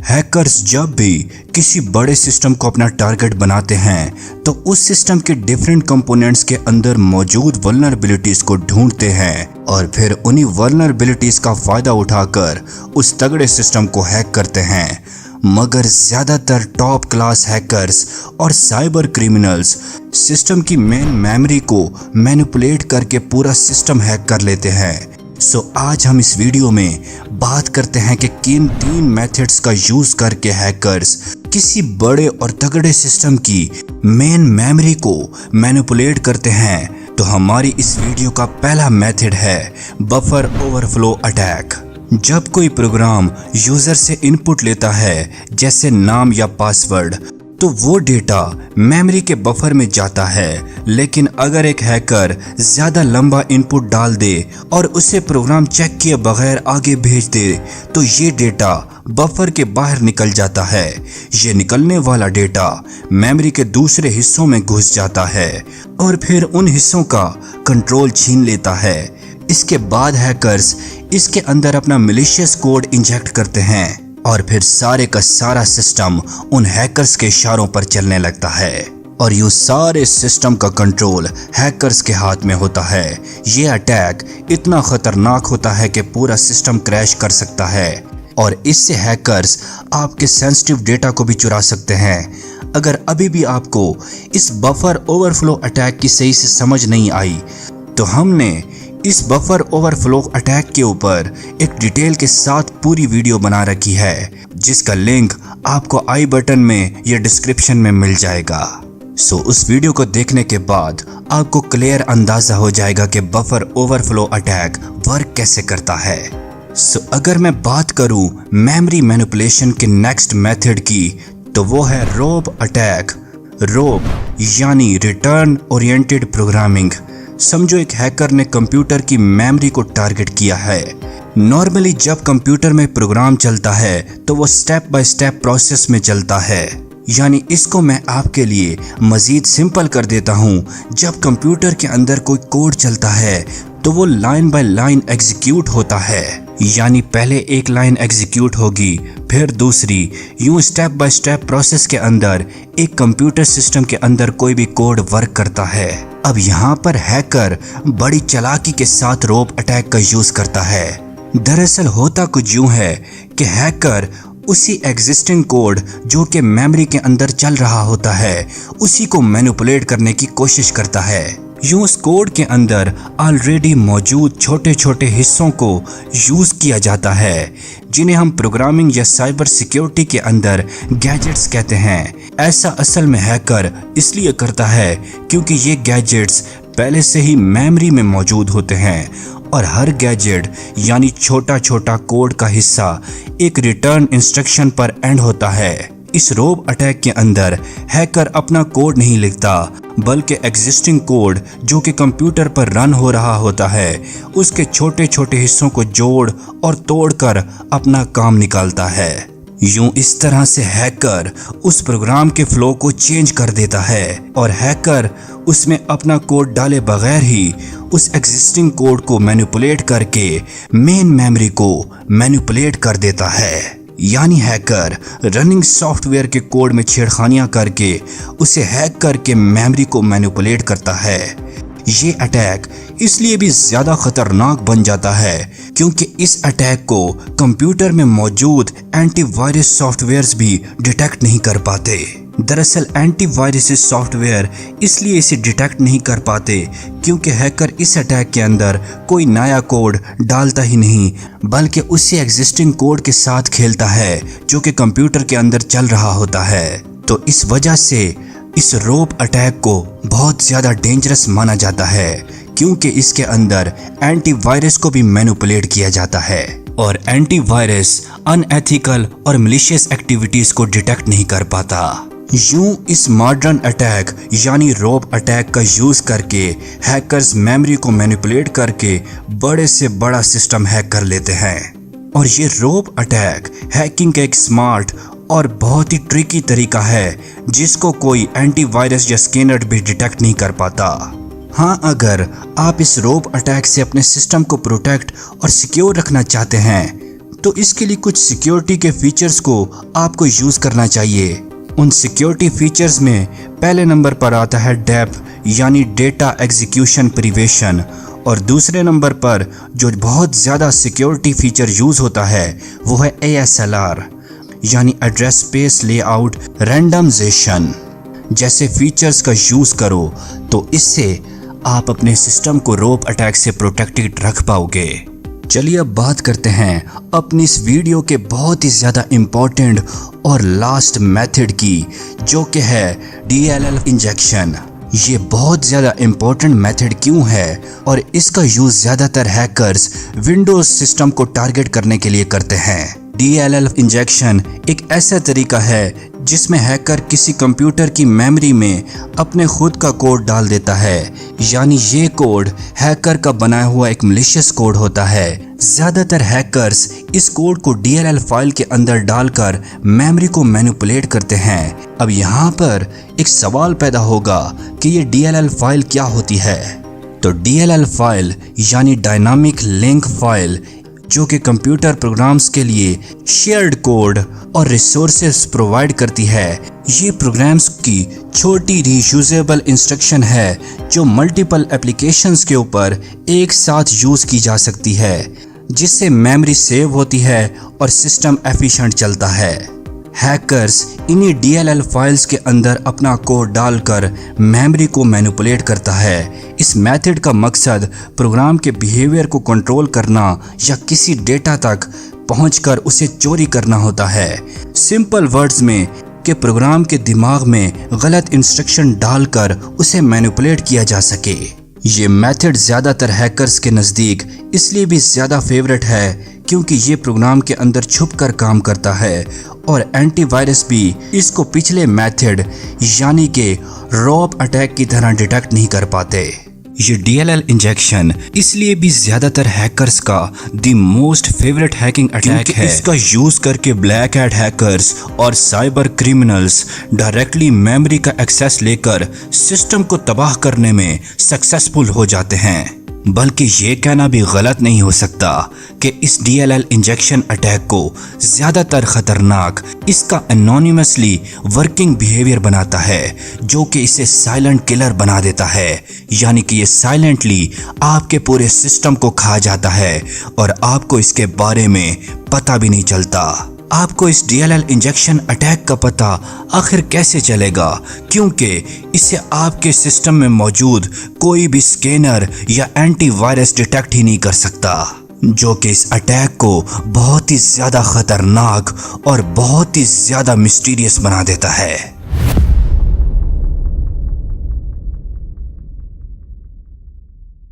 Hackers जब भी किसी बड़े सिस्टम को अपना टारगेट बनाते हैं तो उस सिस्टम के डिफरेंट कंपोनेंट्स के अंदर मौजूद वल्नरेबिलिटीज को ढूंढते हैं और फिर उन्हीं वल्नरेबिलिटीज का फायदा उठाकर उस तगड़े सिस्टम को हैक करते हैं। मगर ज्यादातर टॉप क्लास हैकर्स और साइबर क्रिमिनल्स सिस्टम की मेन मेमोरी को मैनिपुलेट करके पूरा सिस्टम हैक कर लेते हैं। आज हम इस वीडियो में बात करते हैं कि किन 3 मेथड्स का यूज करके हैकर्स किसी बड़े और तगड़े सिस्टम की मेन मेमोरी को मैनिपुलेट करते हैं। तो हमारी इस वीडियो का पहला मेथड है बफर ओवरफ्लो अटैक। जब कोई प्रोग्राम यूजर से इनपुट लेता है जैसे नाम या पासवर्ड तो वो डेटा मेमोरी के बफर में जाता है, लेकिन अगर एक हैकर ज्यादा लंबा इनपुट डाल दे और उसे प्रोग्राम चेक किए बगैर आगे भेज दे तो ये डेटा बफर के बाहर निकल जाता है। ये निकलने वाला डेटा मेमोरी के दूसरे हिस्सों में घुस जाता है और फिर उन हिस्सों का कंट्रोल छीन लेता है। इसके बाद हैकर्स इसके अंदर अपना मैलिशियस कोड इंजेक्ट करते हैं और फिर सारे का सारा सिस्टम उन हैकर्स के इशारों पर चलने लगता है और यूं सारे सिस्टम का कंट्रोल हैकर्स के हाथ में होता है। ये अटैक इतना खतरनाक होता है कि पूरा सिस्टम क्रैश कर सकता है और इससे हैकर्स आपके सेंसिटिव डेटा को भी चुरा सकते हैं। अगर अभी भी आपको इस बफर ओवरफ्लो अटैक की सही से समझ नहीं आई तो हमने इस बफर ओवरफ्लो अटैक के ऊपर एक डिटेल के साथ पूरी वीडियो बना रखी है जिसका लिंक आपको आई बटन में या डिस्क्रिप्शन में मिल जाएगा। उस वीडियो को देखने के बाद आपको क्लियर अंदाजा हो जाएगा कि बफर ओवरफ्लो अटैक वर्क कैसे करता है। अगर मैं बात करूं मेमोरी मैनिपुलेशन के नेक्स्ट मेथड की तो वो है रोब अटैक। रोब यानी रिटर्न ओरिएंटेड प्रोग्रामिंग। समझो एक हैकर ने कंप्यूटर की मेमोरी को टारगेट किया है। नॉर्मली जब कंप्यूटर में प्रोग्राम चलता है तो वो स्टेप बाय स्टेप प्रोसेस में चलता है, यानी इसको मैं आपके लिए मजीद सिंपल कर देता हूँ। जब कंप्यूटर के अंदर कोई कोड चलता है तो वो लाइन बाय लाइन एग्जीक्यूट होता है, यानी पहले एक लाइन एग्जीक्यूट होगी फिर दूसरी, यूं स्टेप बाय स्टेप प्रोसेस के अंदर एक कंप्यूटर सिस्टम के अंदर कोई भी कोड वर्क करता है। अब यहाँ पर हैकर बड़ी चालाकी के साथ रोब अटैक का यूज करता है। दरअसल होता कुछ यूं है कि हैकर उसी एग्जिस्टिंग कोड जो कि मेमोरी के अंदर चल रहा होता है उसी को मैनिपुलेट करने की कोशिश करता है। यूं उस कोड के अंदर ऑलरेडी मौजूद छोटे छोटे हिस्सों को यूज किया जाता है जिन्हें हम प्रोग्रामिंग या साइबर सिक्योरिटी के अंदर गैजेट्स कहते हैं। ऐसा असल में हैकर इसलिए करता है क्योंकि ये गैजेट्स पहले से ही मेमोरी में मौजूद होते हैं और हर गैजेट यानी छोटा छोटा कोड का हिस्सा एक रिटर्न इंस्ट्रक्शन पर एंड होता है। इस रोब अटैक के अंदर हैकर अपना कोड नहीं लिखता बल्कि एग्जिस्टिंग कोड जो कि कंप्यूटर पर रन हो रहा होता है उसके छोटे छोटे हिस्सों को जोड़ और तोड़कर अपना काम निकालता है। यूं इस तरह से हैकर उस प्रोग्राम के फ्लो को चेंज कर देता है और हैकर उसमें अपना कोड डाले बगैर ही उस एग्जिस्टिंग कोड को मैनिपुलेट करके मेन मेमोरी को मैनिपुलेट कर देता है। यानी हैकर रनिंग सॉफ्टवेयर के कोड में छेड़खानियां करके उसे हैक करके मेमोरी को मैनिपुलेट करता है। ये अटैक इसलिए भी ज्यादा खतरनाक बन जाता है क्योंकि इस अटैक को कंप्यूटर में मौजूद एंटीवायरस सॉफ्टवेयर्स भी डिटेक्ट नहीं कर पाते। दरअसल एंटीवायरस सॉफ्टवेयर इसलिए इसे डिटेक्ट नहीं कर पाते क्योंकि हैकर इस अटैक के अंदर कोई नया कोड डालता ही नहीं बल्कि उसी एग्जिस्टिंग कोड के साथ खेलता है जो कि कंप्यूटर के अंदर चल रहा होता है। तो इस वजह से इस रोब अटैक को बहुत ज्यादा डेंजरस माना जाता है क्योंकि इसके अंदर एंटीवायरस को भी मैनिपुलेट किया जाता है और एंटीवायरस अनएथिकल और मैलिशियस एक्टिविटीज को डिटेक्ट नहीं कर पाता। यूं इस मॉडर्न अटैक यानी रोब अटैक का यूज करके हैकर्स मेमोरी को मैनिपुलेट करके बड़े से बड़ा सिस्टम हैक कर लेते हैं और ये रोब अटैक हैकिंग का एक स्मार्ट और बहुत ही ट्रिकी तरीका है जिसको कोई एंटीवायरस या स्कैनर भी डिटेक्ट नहीं कर पाता। हाँ, अगर आप इस रोब अटैक से अपने सिस्टम को प्रोटेक्ट और सिक्योर रखना चाहते हैं तो इसके लिए कुछ सिक्योरिटी के फीचर्स को आपको यूज करना चाहिए। उन सिक्योरिटी फीचर्स में पहले नंबर पर आता है डेप यानी डेटा एग्जीक्यूशन प्रिवेंशन, और दूसरे नंबर पर जो बहुत ज़्यादा सिक्योरिटी फीचर यूज़ होता है वो है ASLR यानी एड्रेस स्पेस लेआउट रैंडमाइजेशन। जैसे फीचर्स का यूज़ करो तो इससे आप अपने सिस्टम को रोप अटैक से प्रोटेक्टेड रख पाओगे। चलिए अब बात करते हैं अपनी इस वीडियो के बहुत ही ज़्यादा इम्पोर्टेंट और लास्ट मेथड की, जो कि है DLL इंजेक्शन। ये बहुत ज़्यादा इम्पोर्टेंट मेथड क्यों है और इसका यूज़ ज़्यादातर हैकर्स विंडोज़ सिस्टम को टारगेट करने के लिए करते हैं। DLL इंजेक्शन एक ऐसा तरीका है जिसमें हैकर किसी कंप्यूटर की मेमोरी में अपने खुद का कोड डाल देता है, यानी ये कोड हैकर का बनाया हुआ एक मैलिशियस कोड होता है। ज़्यादातर हैकर्स इस कोड को DLL फाइल के अंदर डालकर मेमोरी को मैनिपुलेट करते हैं। अब यहाँ पर एक सवाल पैदा होगा कि ये DLL फाइल क्या होती है। तो DLL फाइल यानी डायनामिक लिंक फाइल, जो कि कंप्यूटर प्रोग्राम्स के लिए शेयर्ड कोड और रिसोर्सेज प्रोवाइड करती है। ये प्रोग्राम्स की छोटी रीयूजेबल इंस्ट्रक्शन है जो मल्टीपल एप्लीकेशंस के ऊपर एक साथ यूज़ की जा सकती है, जिससे मेमोरी सेव होती है और सिस्टम एफिशिएंट चलता है। हैकर्स इन्हीं DLL फाइल्स के अंदर अपना कोड डालकर मेमोरी को मैनिपुलेट करता है। इस मेथड का मकसद प्रोग्राम के बिहेवियर को कंट्रोल करना या किसी डेटा तक पहुंचकर उसे चोरी करना होता है। सिंपल वर्ड्स में कि प्रोग्राम के दिमाग में गलत इंस्ट्रक्शन डालकर उसे मैनिपुलेट किया जा सके। ये मेथड ज़्यादातर हैकर्स के नज़दीक इसलिए भी ज़्यादा फेवरेट है क्योंकि ये प्रोग्राम के अंदर छुपकर काम करता है और एंटीवायरस भी इसको पिछले मेथड यानी कि रोप अटैक की तरह डिटेक्ट नहीं कर पाते। ये DLL इंजेक्शन इसलिए भी ज़्यादातर हैकर्स का the most favourite hacking attack है। इसका यूज़ करके ब्लैक हैट हैकर्स और साइबर क्रिमिनल्स डायरेक्टली मेमोरी का एक्सेस लेकर सिस्टम को तबाह करने में सक्सेसफुल हो जाते हैं। बल्कि ये कहना भी गलत नहीं हो सकता कि इस DLL इंजेक्शन अटैक को ज़्यादातर ख़तरनाक इसका एनोनिमसली वर्किंग बिहेवियर बनाता है, जो कि इसे साइलेंट किलर बना देता है। यानी कि ये साइलेंटली आपके पूरे सिस्टम को खा जाता है और आपको इसके बारे में पता भी नहीं चलता। आपको इस DLL इंजेक्शन अटैक का पता आखिर कैसे चलेगा, क्योंकि इसे आपके सिस्टम में मौजूद कोई भी स्कैनर या एंटीवायरस डिटेक्ट ही नहीं कर सकता, जो कि इस अटैक को बहुत ही ज़्यादा ख़तरनाक और बहुत ही ज़्यादा मिस्टीरियस बना देता है।